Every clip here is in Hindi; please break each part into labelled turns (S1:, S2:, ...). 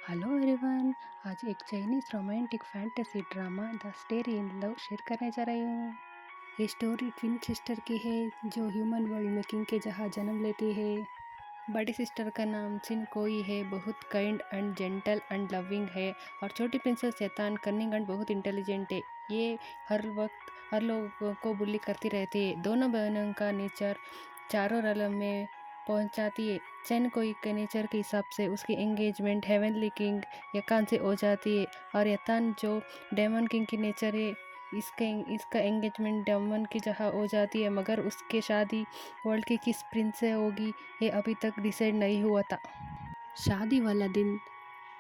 S1: Hello everyone. आज एक Chinese romantic fantasy drama the story in love share करने जा रही हूँ। ये स्टोरी ट्विन सिस्टर की है जो ह्यूमन वर्ल्ड में किंग के जहाँ जन्म लेती है। बड़ी सिस्टर का नाम चिन कोई है, बहुत kind and gentle and loving है। और छोटी प्रिंसेस शैतान कनिंग एंड बहुत इंटेलिजेंट है। ये हर वक्त हर लोगों को बुली करती रहती है। दोनों बहनों का नेचर चारों रलम में पहुंचाती है। चैन कोई के नेचर के हिसाब से उसकी एंगेजमेंट हेवनली किंग यकान से हो जाती है। और यतान जो डेमन किंग की नेचर है, इसका एंगेजमेंट डेमन की जगह हो जाती है। मगर उसके शादी वर्ल्ड की किस प्रिंस से होगी ये अभी तक डिसाइड नहीं हुआ था। शादी वाला दिन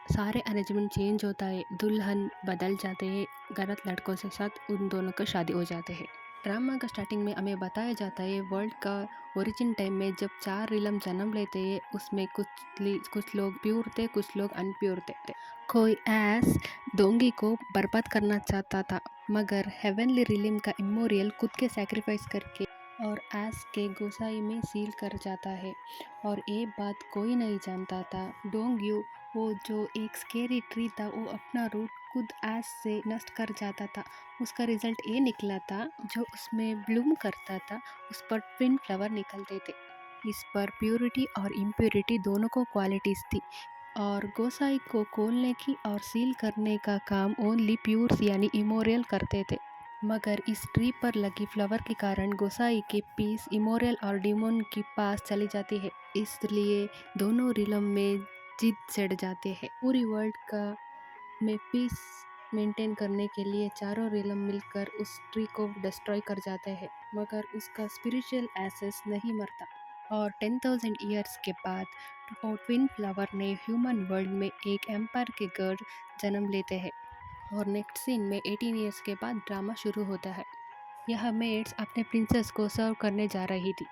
S1: सारे अरेंजमेंट चेंज होता है, दुल्हन बदल जाते हैं, गलत लड़कों से साथ उन दोनों का शादी हो जाते हैं। ड्रामा का स्टार्टिंग में हमें बताया जाता है वर्ल्ड का ओरिजिन टाइम में जब 4 रिलम जन्म लेते हैं, उसमें कुछ लोग प्योर थे, कुछ लोग अनप्योर थे। कोई ऐस डोंगी को बर्बाद करना चाहता था, मगर हेवनली रिलिम का इमोरियल खुद के सैक्रिफाइस करके और ऐस के गोसाई में सील कर जाता है। और ये बात कोई नहीं जानता था। डोंग्यू, वो जो एक स्केरी ट्री था, वो अपना रूट खुद ऐस से नष्ट कर जाता था। उसका रिजल्ट ये निकला था, जो उसमें ब्लूम करता था उस पर ट्विन फ्लावर निकलते थे। इस पर प्योरिटी और इम्प्योरिटी दोनों को क्वालिटीज थी। और गोसाई को खोलने की और सील करने का काम ओनली प्योर्स यानी इमोरियल करते थे। मगर इस ट्री पर लगी फ्लावर के कारण गोसाई के पीस इमोरियल और डिमोन के पास चली जाती है। इसलिए दोनों रिलम में जिद चढ़ जाते हैं। पूरी वर्ल्ड का में पीस मेंटेन करने के लिए चारों रिलम मिलकर उस ट्री को डिस्ट्रॉय कर जाते हैं। मगर उसका स्पिरिचुअल एसेस नहीं मरता। और 10,000 ईयर्स के बाद ट्विन फ्लावर ने ह्यूमन वर्ल्ड में एक एम्पायर के गर्ल जन्म लेते हैं। और नेक्स्ट सीन में 18 ईयर्स के बाद ड्रामा शुरू होता है। यह मेड्स अपने प्रिंसेस को सर्व करने जा रही थी।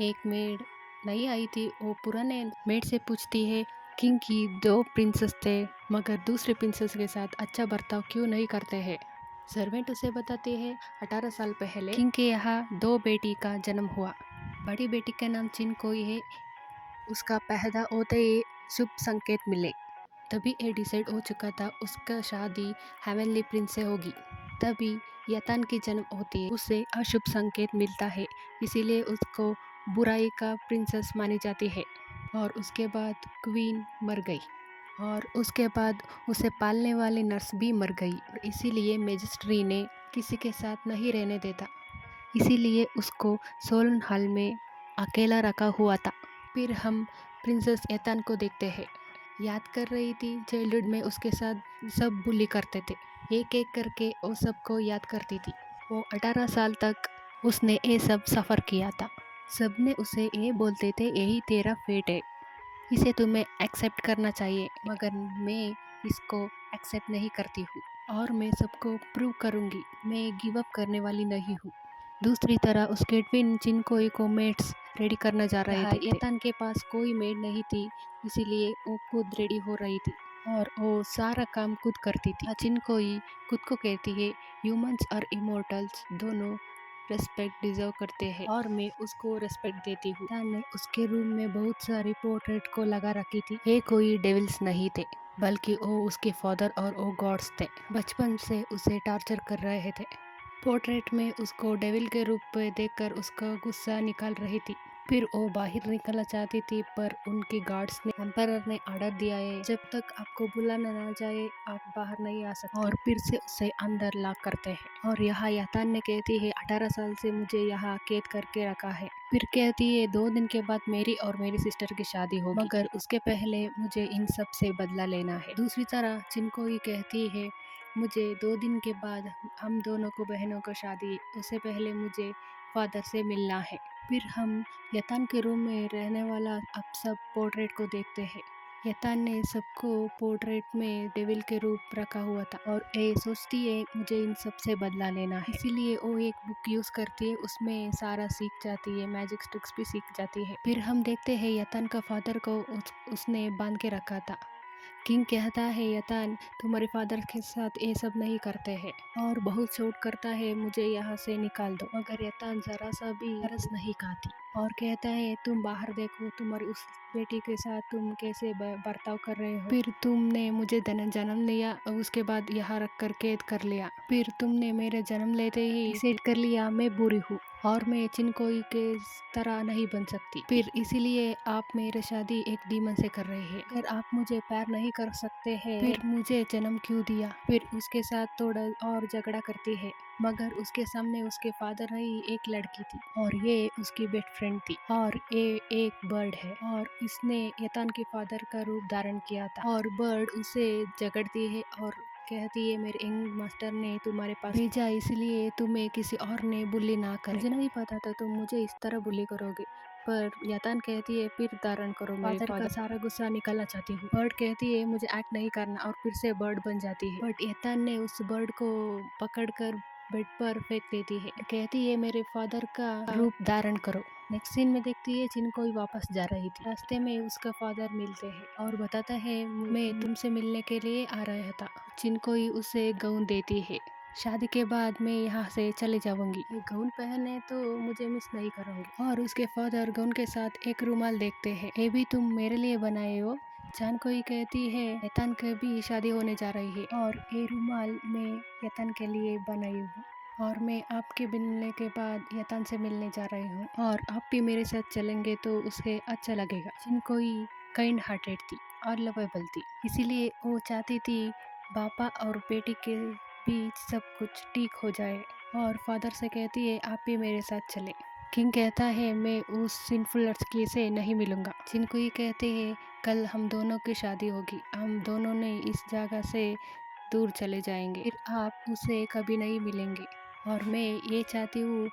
S1: एक मेड नई आई थी, वो पुराने मेड से पूछती है किंग की 2 प्रिंसेस थे, मगर दूसरे प्रिंसेस के साथ अच्छा बर्ताव क्यों नहीं करते हैं। सर्वेंट उसे बताते हैं 18 साल पहले किंग के यहाँ 2 बेटी का जन्म हुआ। बड़ी बेटी का नाम चिन कोई है। उसका पैदा होते ही शुभ संकेत मिले, तभी ये डिसाइड हो चुका था उसका शादी हेवनली प्रिंस से होगी। तभी यतन की जन्म होती है, उसे अशुभ संकेत मिलता है, इसीलिए उसको बुराई का प्रिंसेस मानी जाती है। और उसके बाद क्वीन मर गई, और उसके बाद उसे पालने वाली नर्स भी मर गई। और इसीलिए मेजिस्ट्री ने किसी के साथ नहीं रहने देता, इसीलिए उसको सोलन हॉल में अकेला रखा हुआ था। फिर हम प्रिंसेस एतान को देखते हैं। याद कर रही थी चाइल्डहुड में उसके साथ सब बुली करते थे। एक एक करके वो सबको याद करती थी। वो 18 साल तक उसने ये सब सफ़र किया था। सबने उसे ये बोलते थे यही तेरा फेट है, इसे तुम्हें एक्सेप्ट करना चाहिए। मगर मैं इसको एक्सेप्ट नहीं करती हूँ, और मैं सबको प्रूव करूँगी मैं गिव अप करने वाली नहीं हूँ। दूसरी तरह उसके ट्विन चिनकोई को मेट्स रेडी करना जा रहे थे। एतान के पास कोई मेड नहीं थी, इसीलिए वो खुद रेडी हो रही थी और वो सारा काम खुद करती थी। चिनकोई खुद को कहती है ह्यूमंस और इमोर्टल्स दोनों रेस्पेक्ट डिजर्व करते हैं, और मैं उसको रेस्पेक्ट देती हूँ। ने उसके रूम में बहुत सारी पोर्ट्रेट को लगा रखी थी। ये कोई डेविल्स नहीं थे, बल्कि वो उसके फादर और वो गॉड्स थे। बचपन से उसे टॉर्चर कर रहे थे। पोर्ट्रेट में उसको डेविल के रूप में देखकर उसका गुस्सा निकाल रही थी। फिर वो बाहर निकलना चाहती थी, पर उनके गार्ड्स ने एम्परर ने ऑर्डर दिया है जब तक आपको बुलाना ना जाए आप बाहर नहीं आ सकते। और फिर से उसे अंदर लॉक करते हैं। और यहाँ यातान ने कहती है 18 साल से मुझे यहाँ कैद करके रखा है। फिर कहती है 2 दिन के बाद मेरी और मेरी सिस्टर की शादी होगी, मगर उसके पहले मुझे इन सब से बदला लेना है। दूसरी तरह चिनकोई कहती है मुझे 2 दिन के बाद हम दोनों को बहनों का शादी, उससे पहले मुझे फादर से मिलना है। फिर हम यतान के रूम में रहने वाला अब सब पोर्ट्रेट को देखते हैं। यतान ने सबको पोर्ट्रेट में डेविल के रूप रखा हुआ था, और ये सोचती है मुझे इन सब से बदला लेना है। इसीलिए वो एक बुक यूज़ करती है, उसमें सारा सीख जाती है, मैजिक ट्रिक्स भी सीख जाती है। फिर हम देखते हैं यतान का फादर को उसने बांध के रखा था। किंग कहता है यतान तुम्हारे फादर के साथ ये सब नहीं करते हैं और बहुत शोट करता है मुझे यहाँ से निकाल दो, मगर यतान जरा सा भी तरस नहीं खाती और कहता है तुम बाहर देखो तुम्हारी उस बेटी के साथ तुम कैसे बर्ताव कर रहे हो। फिर तुमने मुझे जन्म लिया और उसके बाद यहाँ रख कर कैद कर लिया। फिर तुमने मेरे जन्म लेते ही सेट कर लिया मैं बुरी हूँ और मैं चिनकोई के तरह नहीं बन सकती। फिर इसीलिए आप मेरे शादी एक डीमन से कर रहे हैं। अगर आप मुझे प्यार नहीं कर सकते हैं फिर मुझे जन्म क्यों दिया। फिर उसके साथ थोड़ा और झगड़ा करती है, मगर उसके सामने उसके फादर नहीं एक लड़की थी और ये उसकी बेस्ट फ्रेंड थी और ये एक बर्ड है और इसने यतान के फादर का रूप धारण किया था और बर्ड उसे झगड़ती है और कहती है मेरे यंग मास्टर ने तुम्हारे पास भेजा इसलिए तुम्हें किसी और ने बुली ना करे। मुझे नहीं पता था तुम मुझे इस तरह बुली करोगे, पर यतान कहती है फिर धारण करो मेरे फादर का सारा गुस्सा निकालना चाहती हूँ। बर्ड कहती है मुझे एक्ट नहीं करना और फिर से बर्ड बन जाती है, बट यतान ने उस बर्ड को पकड़कर बेड पर फेंक देती है। कहती है मेरे फादर का रूप धारण करो। नेक्स्ट सीन में देखती है चिनकोई वापस जा रही थी। रास्ते में उसका फादर मिलते हैं और बताता है मैं तुमसे मिलने के लिए आ रहा था। चिनकोई उसे गाउन देती है। शादी के बाद मैं यहाँ से चले जाऊंगी, ये गाउन पहने तो मुझे मिस नहीं करूंगी। और उसके फादर गाउन के साथ एक रुमाल देखते हैं। ये भी तुम मेरे लिए बनाए हो। चिनकोई कहती है यतान की भी शादी होने जा रही है और ये रुमाल मैं यतान के लिए बनाई हूँ और मैं आपके मिलने के बाद यतान से मिलने जा रही हूँ और आप भी मेरे साथ चलेंगे तो उसे अच्छा लगेगा। चिनकोई काइंड हार्टेड थी और लवेबल थी, इसीलिए वो चाहती थी पापा और बेटी के बीच सब कुछ ठीक हो जाए और फादर से कहती है आप भी मेरे साथ चले। किंग कहता है मैं उस सिंफुल लड़की से नहीं मिलूंगा। चिनकोई कहते हैं कल हम दोनों की शादी होगी, हम दोनों ने इस जगह से दूर चले जाएंगे, फिर आप उसे कभी नहीं मिलेंगे और मैं ये चाहती हूँ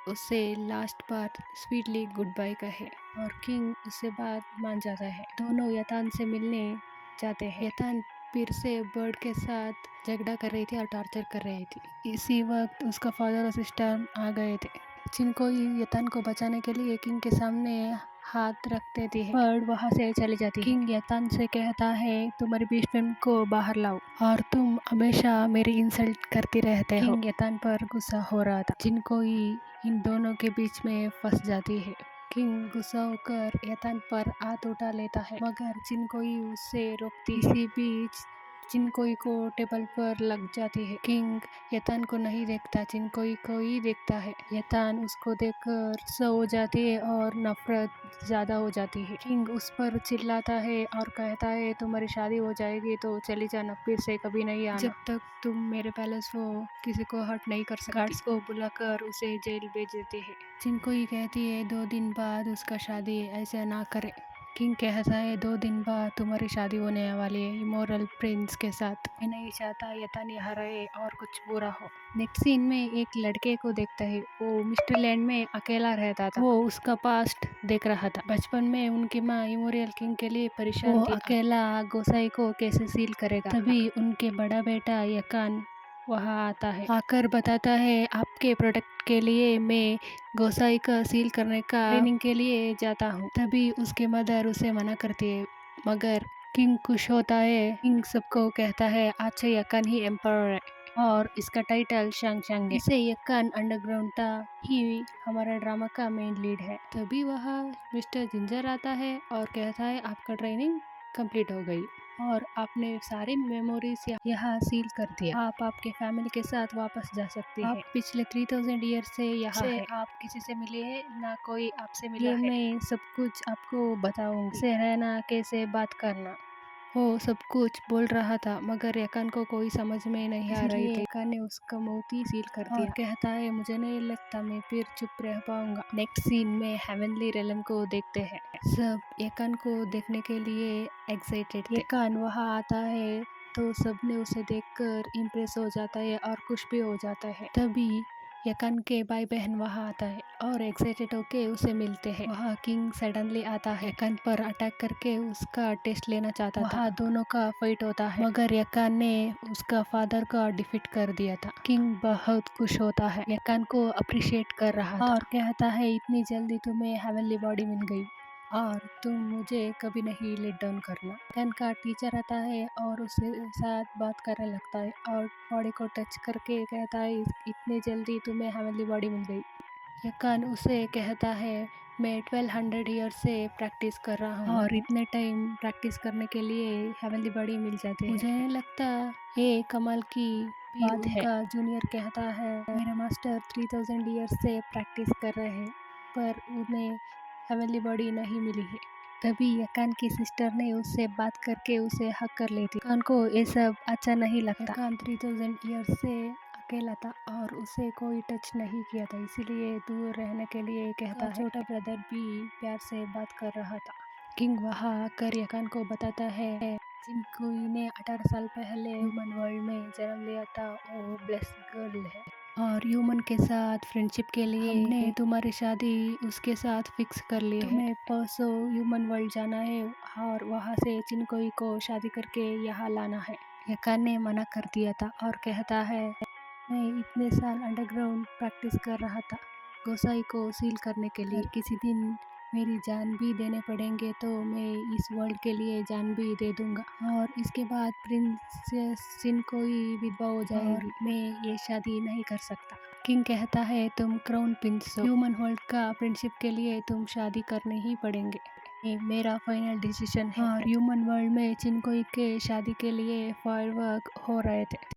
S1: उससे लास्ट बार स्वीटली गुड बाय कहे। और किंग उससे बात मान जाता है। दोनों यतान से मिलने जाते हैं। यतान फिर से बर्ड के साथ झगड़ा कर रही थी और टॉर्चर कर रही थी। इसी वक्त उसका फादर और सिस्टर आ गए थे। चिनकोई यतान को बचाने के लिए किंग के सामने हाथ रख देती है। बर्ड वहां से चली जाती है। किंग यतान से कहता है तुम्हारी बेस्ट फ्रेंड को बाहर लाओ और तुम हमेशा मेरी इंसल्ट करती रहते हो। किंग यतान पर गुस्सा हो रहा था। चिनकोई इन दोनों के बीच में फंस जाती है। किंग गुस्सा होकर यतान पर हाथ उठा लेता है, मगर चिनकोई उसे रोकती है। इसी बीच चिनकोई को टेबल पर लग जाती है। किंग यतान को नहीं देखता, चिनकोई को ही देखता है। यतान उसको देखकर सो जाती है और नफरत ज्यादा हो जाती है। किंग उस पर चिल्लाता है और कहता है तुम्हारी शादी हो जाएगी तो चली जाना, फिर से कभी नहीं आना। जब तक तुम मेरे पैलेस हो किसी को हर्ट नहीं कर सकती। गार्ड्स को बुलाकर उसे जेल भेज देते हैं। चिनकोई कहती है 2 दिन बाद उसका शादी है, ऐसा ना करे। किंग कहता है 2 दिन बाद तुम्हारी शादी होने वाली है इमोरल प्रिंस के साथ। मैं नहीं चाहता यतान यहाँ रहे और कुछ बुरा हो। नेक्स्ट सीन में एक लड़के को देखता है, वो मिस्टर लैंड में अकेला रहता था। वो उसका पास्ट देख रहा था। बचपन में उनकी माँ इमोरियल किंग के लिए परेशान थी। अकेला गोसाई को कैसे सील करेगा। तभी उनके बड़ा बेटा यकान वहाँ आता है। आकर बताता है आपके प्रोटेक्ट के लिए मैं गोसाई का सील करने का ट्रेनिंग के लिए जाता हूँ। तभी उसके मदर उसे मना करती है, मगर किंग खुश होता है। किंग सबको कहता है आज से यकान ही एम्परर है और इसका टाइटल शांग शांग है। इसे यकान अंडरग्राउंड था ही हमारा ड्रामा का मेन लीड है। तभी वहाँ मिस्टर जिंजर आता है और कहता है आपका ट्रेनिंग कंप्लीट हो गई और आपने सारी मेमोरीज यहाँ सील कर दिया। आप आपके फैमिली के साथ वापस जा सकते हैं। पिछले 3000 ईयर से यहाँ है। आप किसी से मिले हैं ना कोई आपसे मिला है। मैं सब कुछ आपको बताऊंगी, कैसे रहना कैसे बात करना। वो सब कुछ बोल रहा था मगर यकान को कोई समझ में नहीं आ रही थी। यकान ने उसका मोती सील कर दिया और कहता है मुझे नहीं लगता मैं फिर चुप रह पाऊंगा। नेक्स्ट सीन में हेवनली रेलम को देखते हैं। सब यकान को देखने के लिए एक्साइटेड थे। यकान वहाँ आता है तो सबने उसे देखकर इम्प्रेस हो जाता है और खुश भी हो जाता है। तभी यकान के भाई बहन वहाँ आता है और एक्साइटेड होके उसे मिलते हैं। वहाँ किंग सडनली आता है। यकान पर अटैक करके उसका टेस्ट लेना चाहता था। वहाँ दोनों का फाइट होता है मगर यकान ने उसका फादर का डिफीट कर दिया था। किंग बहुत खुश होता है, यकान को अप्रिशिएट कर रहा था और कहता है इतनी जल्दी तुम्हें हेवनली बॉडी मिल गई। और तुम मुझे कभी नहीं लेट डाउन करना। कैन का टीचर आता है और उसके साथ बात करने लगता है और बॉडी को टच करके कहता है इतनी जल्दी तुम्हें हेवनली बॉडी मिल गई। यकान उसे कहता है मैं 1200 ईयर से प्रैक्टिस कर रहा हूँ और इतने टाइम प्रैक्टिस करने के लिए हेवनली बॉडी मिल जाती है। मुझे नहीं लगता ये कमाल की बात है। उनका जूनियर कहता है मेरा मास्टर 3000 ईयर से प्रैक्टिस कर रहे हैं पर उन्हें हेवनली बॉडी नहीं मिली है। तभी यकान की सिस्टर ने उससे बात करके उसे हक कर लेती। यकान को ये सब अच्छा नहीं लगता। यकान 3000 ईयर से अकेला था और उसे कोई टच नहीं किया था, इसीलिए दूर रहने के लिए कहता है। छोटा ब्रदर भी प्यार से बात कर रहा था। किंग वहाँ आकर यकान को बताता है जिनकुई ने 18 साल पहले ह्यूमन वर्ल्ड में जन्म लिया था वो ब्लेस्ड गर्ल है और ह्यूमन के साथ फ्रेंडशिप के लिए हमने तुम्हारी शादी उसके साथ फिक्स कर ली है। तुम्हें परसों ह्यूमन वर्ल्ड जाना है और वहाँ से चिनकोई को शादी करके यहाँ लाना है। यकान ने मना कर दिया था और कहता है मैं इतने साल अंडरग्राउंड प्रैक्टिस कर रहा था गोसाई को सील करने के लिए। किसी दिन मेरी जान भी देने पड़ेंगे तो मैं इस वर्ल्ड के लिए जान भी दे दूंगा और इसके बाद प्रिंसेस चिनकोई विधवा हो जाएगी। मैं ये शादी नहीं कर सकता। किंग कहता है तुम क्राउन प्रिंस हो, ह्यूमन वर्ल्ड का फ्रेंडशिप के लिए तुम शादी करने ही पड़ेंगे। ये मेरा फाइनल डिसीजन है। और ह्यूमन वर्ल्ड में चिनकोई के शादी के लिए फायरवर्क हो रहे थे।